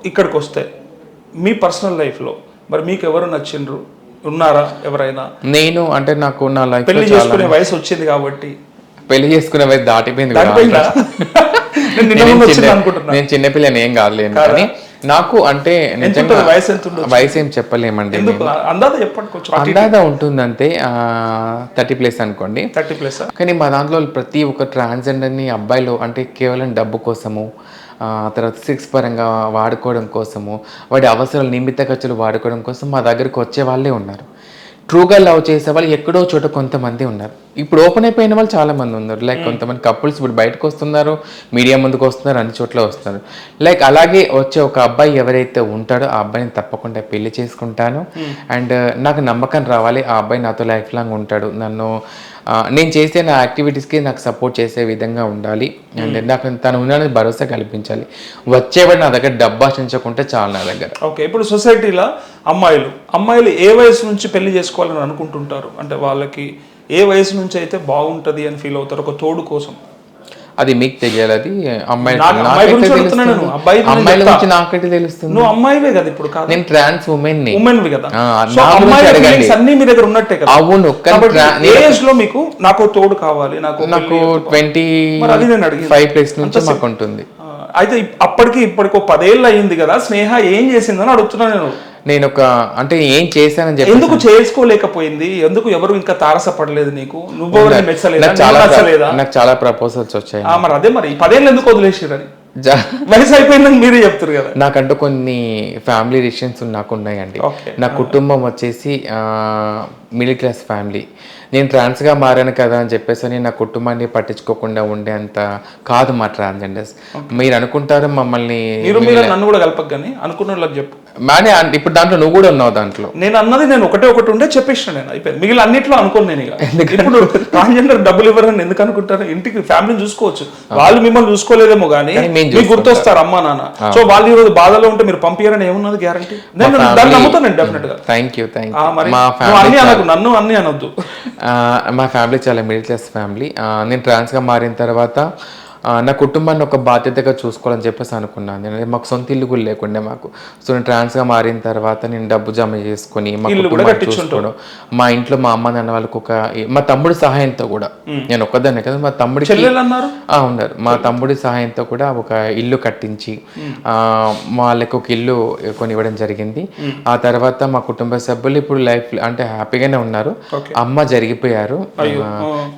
ఇక్కడికి వస్తే మీ పర్సనల్ లైఫ్లో మరి మీకు ఎవరు నచ్చిండ్రు, ఉన్నారా ఎవరైనా? నేను అంటే నాకు నా లైఫ్ పెళ్లి చేసుకునే వయసు వచ్చింది కాబట్టి. పెళ్లి చేసుకునే వయసు దాటిపోయింది. నేను చిన్నపిల్లని ఏం కాదులేను, కానీ నాకు అంటే వయసు ఏం చెప్పలేమండి. అందాదా ఉంటుందంటే 30+ అనుకోండి. 30+. కానీ మా దాంట్లో ప్రతి ఒక్క ట్రాన్స్జెండర్ని అబ్బాయిలు అంటే కేవలం డబ్బు కోసము, తర్వాత సెక్స్ పరంగా వాడుకోవడం కోసము, వాడి అవసరాలు నిమిత్త ఖర్చులు వాడుకోవడం కోసం మా దగ్గరకు వచ్చే వాళ్ళే ఉన్నారు. ట్రూగా లవ్ చేసే వాళ్ళు ఎక్కడో చోట కొంతమంది ఉన్నారు. ఇప్పుడు ఓపెన్ అయిపోయిన వాళ్ళు చాలామంది ఉన్నారు. లైక్ కొంతమంది కపుల్స్ ఇప్పుడు బయటకు వస్తున్నారు, మీడియా ముందుకు వస్తున్నారు, అన్ని చోట్ల వస్తున్నారు. లైక్ అలాగే వచ్చే ఒక అబ్బాయి ఎవరైతే ఉంటాడో ఆ అబ్బాయిని తప్పకుండా పెళ్లి చేసుకుంటాను. అండ్ నాకు నమ్మకం రావాలి, ఆ అబ్బాయి నాతో లైఫ్ లాంగ్ ఉంటాడు, నేను చేసే నా యాక్టివిటీస్కి నాకు సపోర్ట్ చేసే విధంగా ఉండాలి. అండ్ నాకు తను ఉన్నాడని భరోసా కల్పించాలి. వచ్చేవాడు నా దగ్గర డబ్బు ఆశించకుంటే చాలు నా దగ్గర. ఓకే, ఇప్పుడు సొసైటీలో అమ్మాయిలు ఏ వయసు నుంచి పెళ్లి చేసుకోవాలని అనుకుంటుంటారు? అంటే వాళ్ళకి ఏ వయసు నుంచి అయితే బాగుంటుంది అని ఫీల్ అవుతారు ఒక తోడు కోసం? అది మీకు తెలియాలి. అది అమ్మాయిల గురించి నాకైతే తెలుస్తుంది. నువ్వు అమ్మాయివే కదా ఇప్పుడు? నేను ట్రాన్స్ ఉమెన్ కదా. అన్ని మీ దగ్గర ఉన్నట్టే కదా? అవును. ఏజ్ లో మీకు నాకు తోడు కావాలి, నాకు 25+ నుంచి మాకు ఉంటుంది. అయితే అప్పటికి 10 ఏళ్ళు అయింది కదా, స్నేహ ఏం చేసిందని అడుగుతున్నాను నేను అంటే ఏం చేశానని చెప్పి. ఎందుకు చేసుకోలేకపోయింది? ఎందుకు ఎవరు ఇంకా తారసపడలేదు నీకు? నువ్వు నాకు చాలా ప్రపోజల్స్ వచ్చాయి. మరి అదే, మరి 10 ఏళ్ళు ఎందుకు వదిలేసిరని? వయసు అయిపోయిందని మీరే చెప్తారు కదా. నాకంటూ కొన్ని ఫ్యామిలీ రిలేషన్స్ నాకు ఉన్నాయండి. నా కుటుంబం వచ్చేసి మిడిల్ క్లాస్ ఫ్యామిలీ. నేను ట్రాన్స్గా మారాను కదా అని చెప్పేసి నా కుటుంబాన్ని పట్టించుకోకుండా ఉండే అంత కాదు మా ట్రాన్స్జెండర్స్. మీరు అనుకుంటారు మమ్మల్ని, నన్ను కూడా కలపక కానీ అనుకున్న వాళ్ళకి చెప్పు. ఇప్పుడు దాంట్లో నువ్వు కూడా ఉన్నావు. దాంట్లో నేను అన్నది నేను ఒకటి ఉండే చెప్పేసిన, నేను అయిపోయింది. మిగిలిన అన్నిట్లో అనుకోను నేను. ఇప్పుడు ట్రాన్స్జెండర్ డబ్బులు ఇవ్వరని ఎందుకు అనుకుంటారు? ఇంటికి ఫ్యామిలీని చూసుకోవచ్చు, వాళ్ళు మిమ్మల్ని చూసుకోలేదేమో కానీ మీకు గుర్తొస్తారు అమ్మా నాన్న. సో వాళ్ళు ఈ రోజు బాధలో ఉంటే మీరు పంపించారని ఏమున్నది గ్యారంటీ? నేను దాన్ని నమ్ముతాను డెఫినెట్ గా. Thank you. నన్ను అన్ని అనొద్దు. మా ఫ్యామిలీ చాలా మిడిల్ క్లాస్ ఫ్యామిలీ. నేను ట్రాన్స్గా మారిన తర్వాత నా కుటుంబాన్ని ఒక బాధ్యతగా చూసుకోవాలని చెప్పేసి అనుకున్నాను. నేను మాకు సొంత ఇల్లు కూడా లేకుండే మాకు. సో నేను ట్రాన్స్గా మారిన తర్వాత నేను డబ్బు జమ చేసుకొని మా కుటుంబాన్ని చూసుకోవడం, మా ఇంట్లో మా అమ్మ నాన్న వాళ్ళకి మా తమ్ముడి సహాయంతో కూడా, నేను ఒక్కదాన్నే కదా, మా తమ్ముడికి ఉన్నారు, మా తమ్ముడి సహాయంతో కూడా ఒక ఇల్లు కట్టించి వాళ్ళకి ఒక ఇల్లు కొనివ్వడం జరిగింది. ఆ తర్వాత మా కుటుంబ సభ్యులు ఇప్పుడు లైఫ్ అంటే హ్యాపీగానే ఉన్నారు. అమ్మ జరిగిపోయారు.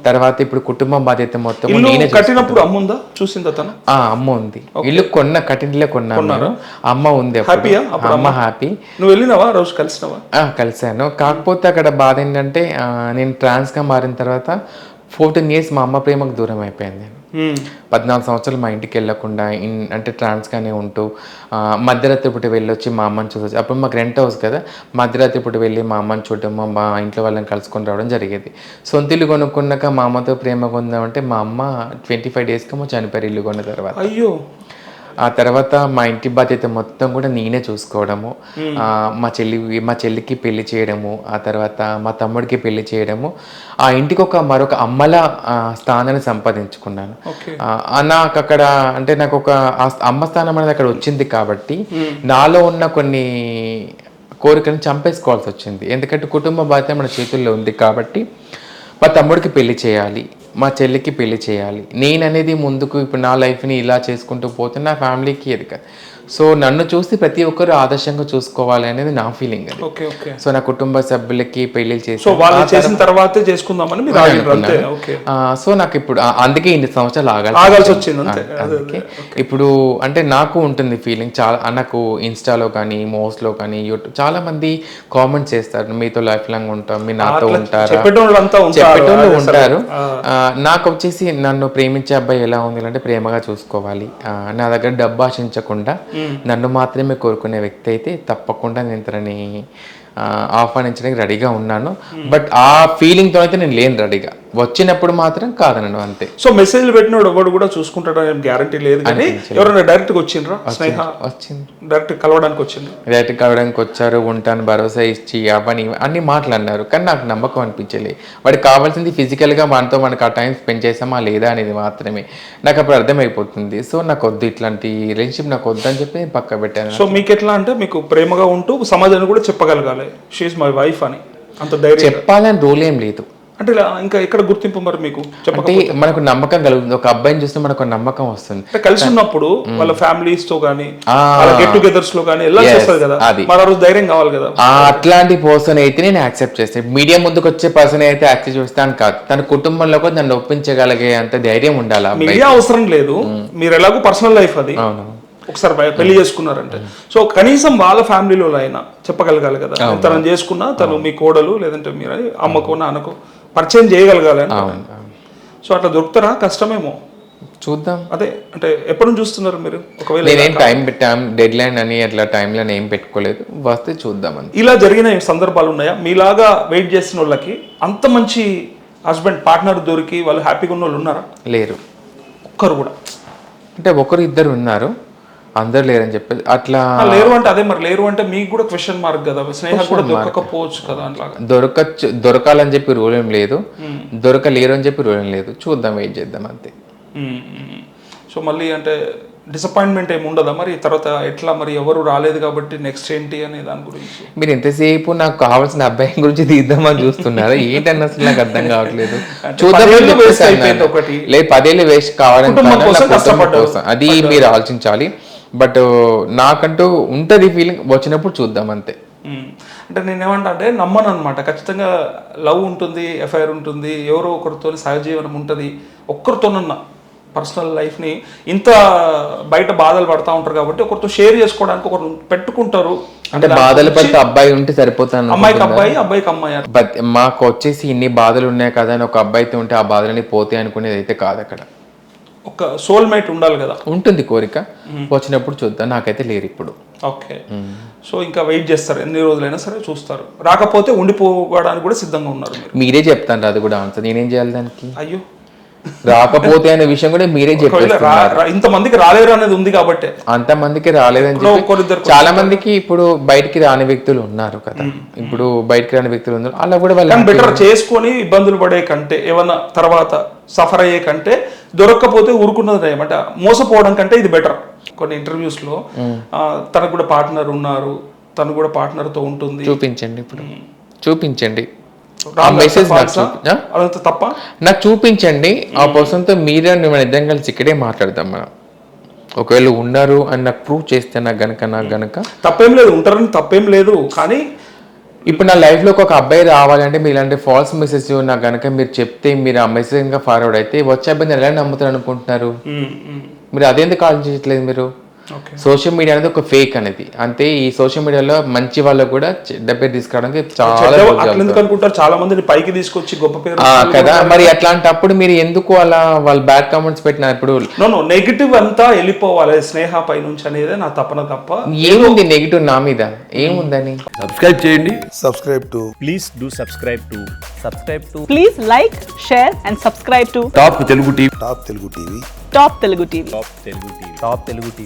తర్వాత ఇప్పుడు కుటుంబం బాధ్యత మొత్తం నేనే కట్టినప్పుడు చూసిందా తను? అమ్మ ఉంది, ఇల్లు కట్టింట్లే కొన్నాను. అమ్మ ఉంది, అమ్మ హ్యాపీ. నువ్వు వెళ్ళినావా రోజు? కలిసాను. కాకపోతే అక్కడ బాధ ఏంటంటే నేను ట్రాన్స్గా మారిన తర్వాత 14 years మా అమ్మ ప్రేమకు దూరం అయిపోయింది. 14 సంవత్సరాలు మా ఇంటికి వెళ్ళకుండా అంటే ట్రాన్స్గానే ఉంటూ మధ్యరాత్రి పూట వెళ్ళొచ్చి మా అమ్మని చూసొచ్చు. అప్పుడు మాకు రెంట్ హౌస్ కదా, మధ్యరాత్రి పూట వెళ్ళి మా అమ్మని చూడటము, మా ఇంట్లో వాళ్ళని కలుసుకొని రావడం జరిగేది. సొంత ఇల్లు కొనుక్కున్నాక మా అమ్మతో ప్రేమగా ఉందామంటే మా అమ్మ 25 daysకేమో చనిపోయారు ఇల్లు కొన్న తర్వాత. అయ్యో. ఆ తర్వాత మా ఇంటి బాధ్యత మొత్తం కూడా నేనే చూసుకోవడము, మా చెల్లికి పెళ్లి చేయడము, ఆ తర్వాత మా తమ్ముడికి పెళ్లి చేయడము, ఆ ఇంటికి మరొక అమ్మల స్థానాన్ని సంపాదించుకున్నాను. నాకు అక్కడ అంటే నాకు ఒక అమ్మ స్థానం అనేది అక్కడ వచ్చింది కాబట్టి నాలో ఉన్న కొన్ని కోరికలను చంపేసుకోవాల్సి వచ్చింది. ఎందుకంటే కుటుంబ బాధ్యత మన చేతుల్లో ఉంది కాబట్టి మా తమ్ముడికి పెళ్లి చేయాలి, మా చెల్లికి పెళ్లి చేయాలి. నేను అనేది ముందుకు ఇప్పుడు నా లైఫ్ని ఇలా చేసుకుంటూ పోతే నా ఫ్యామిలీకి అది కాదు. సో నన్ను చూసి ప్రతి ఒక్కరు ఆదర్శంగా చూసుకోవాలి అనేది నా ఫీలింగ్. అది సో నా కుటుంబ సభ్యులకి పెళ్లి చేసి చేసిన తర్వాతే చేసుకుందామని. సో నాకు ఇప్పుడు అందుకే ఇన్ని సంవత్సరాలు ఆగాల్సి వచ్చింది. అందుకే ఇప్పుడు అంటే నాకు ఉంటుంది ఫీలింగ్. చాలా నాకు ఇన్స్టాలో కానీ మోస్ట్లో కానీ యూట్యూబ్ చాలా మంది కామెంట్స్ చేస్తారు, మీతో లైఫ్ లాంగ్ ఉంటాం, మీ నాతో ఉంటారు, చెప్పేటోళ్ళు ఉంటారు. నాకు వచ్చేసి నన్ను ప్రేమించే అబ్బాయి ఎలా ఉంది అంటే ప్రేమగా చూసుకోవాలి, నా దగ్గర డబ్బు ఆశించకుండా నన్ను మాత్రమే కోరుకునే వ్యక్తి అయితే తప్పకుండా నేను తనని ఆహ్వానించడానికి రెడీగా ఉన్నాను. బట్ ఆ ఫీలింగ్తో అయితే నేను లేను రెడీగా. వచ్చినప్పుడు మాత్రం కాదనను అంతే. సో మెసేజ్ పెట్టినోడు ఎవడు కూడా చూసుకుంటాడని ఏం గ్యారంటీ లేదు, కానీ ఎవరైనా డైరెక్ట్ గా వచ్చిండ్రా స్నేహ? వచ్చింది, డైరెక్ట్ కలవడానికి వచ్చింది. డైరెక్ట్ కలవడానికి వచ్చారు, ఉంటాను భరోసా ఇచ్చి అవని అన్ని మాట్లాడినారు, కానీ నాకు నమ్మకం అనిపించలేదు. వాడికి కావాల్సింది ఫిజికల్గా మనతో మనకు ఆ టైం స్పెండ్ చేసామా లేదా అనేది మాత్రమే. నాకు అప్పుడు అర్థమైపోతుంది. సో నాకు వద్దు, ఇట్లాంటి రిలేషన్షిప్ నాకు వద్దు అని చెప్పి నేను పక్క పెట్టాను. సో మీకు ఎట్లా అంటే మీకు ప్రేమగా ఉంటూ సమాజాన్ని కూడా చెప్పగలగాలి షీఈ్ మై వైఫ్ అని, అంత ధైర్యం చెప్పాలని రూల్ ఏం లేదు. అంటే ఇంకా ఎక్కడ గుర్తింపు మరి మీకు? అంటే మనకు నమ్మకం కలుగుతుంది, ఒక అబ్బాయిని చూస్తే మనకు నమ్మకం వస్తుంది. అంటే కలిసి ఉన్నప్పుడు వాళ్ళ ఫ్యామిలీస్ తో కానీ గెట్ టుగెదర్స్ లో కానీ ఎలా చేస్తారు కదా, మరి ఆ రోజు ధైర్యం కావాలి కదా. అట్లాంటి పర్సన్ అయితే నేను యాక్సెప్ట్ చేస్తాను. మీడియా ముందుకు వచ్చే పర్సన్ అయితే యాక్సెప్ట్ చేస్తాను కాదు, తన కుటుంబంలో కూడా నన్ను ఒప్పించగలిగే అంత ధైర్యం ఉండాలి. మీడియా అవసరం లేదు, మీరు ఎలాగో పర్సనల్ లైఫ్ అది, ఒకసారి పెళ్లి చేసుకున్నారంటే సో కనీసం వాళ్ళ ఫ్యామిలీలో అయినా చెప్పగలగాలి కదా, తను చేసుకున్నా తను మీ కోడలు లేదంటే మీరు అమ్మకో నాన్నకో పరిచయం చేయగలగాలి. సో అట్లా దొరుకుతారా? కష్టమేమో, చూద్దాం. అదే అంటే ఎప్పటి నుంచి చూస్తున్నారు మీరు? ఒకవేళ నేనేం టైం పెట్టాం, డెడ్ లైన్ అని అట్లా టైంలో ఏం పెట్టుకోలేదు, వస్తే చూద్దాం అని. ఇలా జరిగిన సందర్భాలు ఉన్నాయా మీలాగా వెయిట్ చేసిన వాళ్ళకి? అంత మంచి హస్బెండ్ పార్ట్నర్ దొరికి వాళ్ళు హ్యాపీగా ఉన్న వాళ్ళు ఉన్నారా? లేరు, ఒక్కరు కూడా. అంటే ఒకరు ఇద్దరు ఉన్నారు, అందరు లేరని చెప్పేసి అట్లా లేరు అంటే అదే మరి లేరు అంటే మీకు కూడా క్వశ్చన్ మార్క్ కదా, స్నేహ కూడా దొరకకపోవచ్చు కదా. అట్లా దొరకాలని చెప్పి రూల్ ఏం లేదు, దొరకలేరు అని చెప్పి రూల్ ఏం లేదు, చూద్దాం, వెయిట్ చేద్దాం అంతే. సో మళ్ళీ అంటే డిసప్పాయింట్మెంట్ ఏమి ఉండదా మరి తర్వాత? ఎట్లా మరి ఎవరు రాలేదు కాబట్టి నెక్స్ట్ ఏంటి అనే దాని గురించి? మీరు ఎంతసేపు నాకు కావాల్సిన అబ్బాయి గురించి తీద్దామని చూస్తున్నారా ఏంటన్న అసలు నాకు అర్థం కావట్లేదు. చూద్దాం, లేదు 10 ఏళ్ళు వేస్ట్ కావాలని అది మీరు ఆలోచించాలి. బట్ నాకంటూ ఉంటుంది ఫీలింగ్, వచ్చినప్పుడు చూద్దాం అంతే. అంటే నేనేమంటా అంటే నమ్మను అనమాట, ఖచ్చితంగా లవ్ ఉంటుంది, ఎఫ్ఐఆర్ ఉంటుంది, ఎవరో ఒకరితో సహజీవనం ఉంటుంది. ఒక్కరితోనన్నా పర్సనల్ లైఫ్ని ఇంత బయట బాధలు పడతా ఉంటారు కాబట్టి ఒకరితో షేర్ చేసుకోవడానికి ఒకరు పెట్టుకుంటారు. అంటే బాధలు పడితే అబ్బాయి ఉంటే సరిపోతాను, అమ్మాయికి అబ్బాయి, అబ్బాయికి అమ్మాయి. మాకు వచ్చేసి ఇన్ని బాధలు ఉన్నాయి కదా అని ఒక అబ్బాయితో ఉంటే ఆ బాధలని పోతే అనుకునేది అయితే కాదు. అక్కడ ఒక సోల్మేట్ ఉండాలి కదా. ఉంటుంది కోరిక, వచ్చినప్పుడు చూద్దాం. నాకైతే లేరు ఇప్పుడు. ఓకే, సో ఇంకా వెయిట్ చేస్తారు, ఎన్ని రోజులైనా సరే చూస్తారు. రాకపోతే ఉండిపోవడానికి కూడా సిద్ధంగా ఉన్నారు. మీరే చెప్తాను అది కూడా ఆన్సర్, నేనేం చేయాలి దానికి? అయ్యో, రాకపోతే అనే విషయం కూడా మీరే చెప్పారు. ఇంతమందికి రాలేరు అనేది ఉంది కాబట్టి అంతమందికి రాలేదని చెప్పి చాలా మందికి ఇప్పుడు బయటికి రాని వ్యక్తులు ఉన్నారు కదా. ఇప్పుడు బయటికి రాని వ్యక్తులు ఉన్నారు, అలా కూడా వాళ్ళు బెటర్ చేసుకొని ఇబ్బందులు పడే కంటే ఏమన్నా తర్వాత సఫర్ అయ్యే కంటే దొరక్కపోతే ఊరుకున్నది ఏమంటే మోసపోవడం కంటే ఇది బెటర్. కొన్ని ఇంటర్వ్యూస్ లో తనకు కూడా పార్ట్నర్ ఉన్నారు, తను కూడా పార్ట్నర్ తో ఉంటుంది, చూపించండి ఇప్పుడు, చూపించండి తప్ప నాకు చూపించండి. ఆ పర్సన్ తో మీరే మన ఇద్దరం కలిసి ఇక్కడే మాట్లాడదాం మనం. ఒకవేళ ఉన్నారు అని నాకు ప్రూవ్ చేస్తే నాకు గనక తప్పేం లేదు, ఉంటారని తప్పేం లేదు. కానీ ఇప్పుడు నా లైఫ్ లోకి ఒక అబ్బాయి రావాలంటే మీరు ఇలాంటి ఫాల్స్ మెసేజ్ నాకు గనక మీరు చెప్తే, మీరు ఆ మెసేజ్ గా ఫార్వర్డ్ అయితే వచ్చే అబ్బాయిని ఎలా నమ్ముతారు అనుకుంటున్నారు? మీరు అదేందుకు ఆలోచించట్లేదు? మీరు సోషల్ మీడియా అనేది ఒక ఫేక్ అనేది అంతే. ఈ సోషల్ మీడియాలో మంచి వాళ్ళు కూడా చెడ్డ పేరు తీసుకురావడానికి చాలా మందిని పైకి తీసుకొచ్చి గొప్ప పేరు కదా. మరి అట్లాంటప్పుడు మీరు ఎందుకు అలా వాళ్ళు బ్యాడ్ కామెంట్స్ పెట్టినారు? ఇప్పుడు నెగిటివ్ అంతా వెళ్ళిపోవాలి స్నేహ పై నుంచి అనేది నా తపన తప్ప ఏముంది నెగిటివ్ నా మీద ఏముందని? సబ్స్క్రైబ్ చేయండి. Please do subscribe to please like, share and subscribe to top Telugu TV. Top Telugu TV.